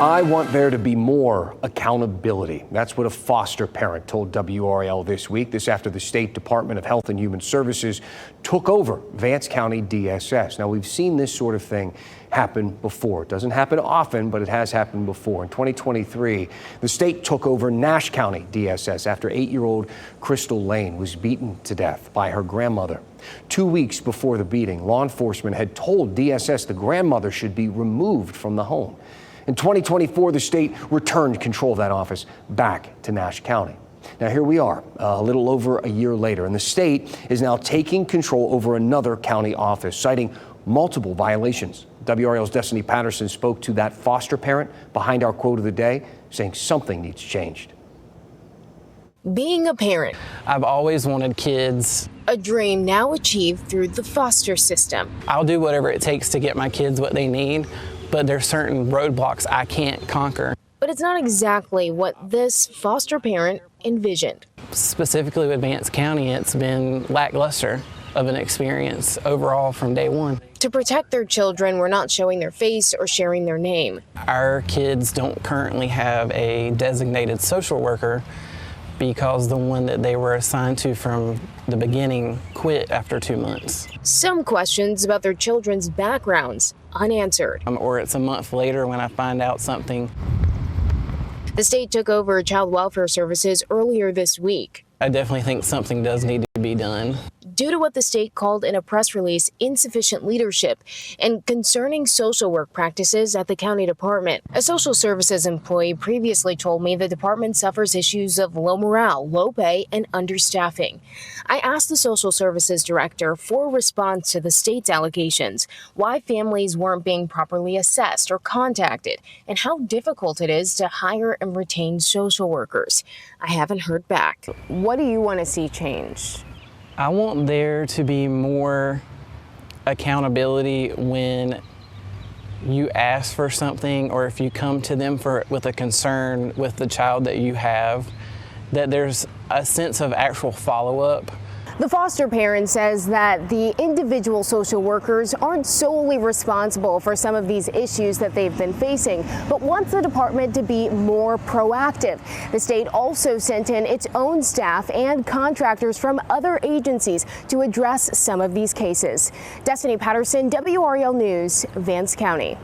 I want there to be more accountability. That's what a foster parent told WRAL this week. This after the State Department of Health and Human Services took over Vance County DSS. Now, we've seen this sort of thing happen before. It doesn't happen often, but it has happened before. In 2023, the state took over Nash County DSS after 8-year-old Crystal Lane was beaten to death by her grandmother. 2 weeks before the beating, law enforcement had told DSS the grandmother should be removed from the home. In 2024, the state returned control of that office back to Nash County. Now, here we are, a little over a year later, and the state is now taking control over another county office, citing multiple violations. WRAL's Destiny Patterson spoke to that foster parent behind our quote of the day, saying something needs changed. Being a parent. I've always wanted kids. A dream now achieved through the foster system. I'll do whatever it takes to get my kids what they need, but there's certain roadblocks I can't conquer. But it's not exactly what this foster parent envisioned. Specifically with Vance County, it's been lackluster of an experience overall from day one. To protect their children, we're not showing their face or sharing their name. Our kids don't currently have a designated social worker because the one that they were assigned to from the beginning quit after 2 months. Some questions about their children's backgrounds unanswered. Or it's a month later when I find out something. The state took over child welfare services earlier this week. I definitely think something does need to be done. Due to what the state called in a press release insufficient leadership and concerning social work practices at the county department. A social services employee previously told me the department suffers issues of low morale, low pay, and understaffing. I asked the social services director for a response to the state's allegations, why families weren't being properly assessed or contacted, and how difficult it is to hire and retain social workers. I haven't heard back. What do you want to see changed? I want there to be more accountability when you ask for something, or if you come to them with a concern with the child that you have, that there's a sense of actual follow-up. The foster parent says that the individual social workers aren't solely responsible for some of these issues that they've been facing, but wants the department to be more proactive. The state also sent in its own staff and contractors from other agencies to address some of these cases. Destiny Patterson, WRAL News, Vance County.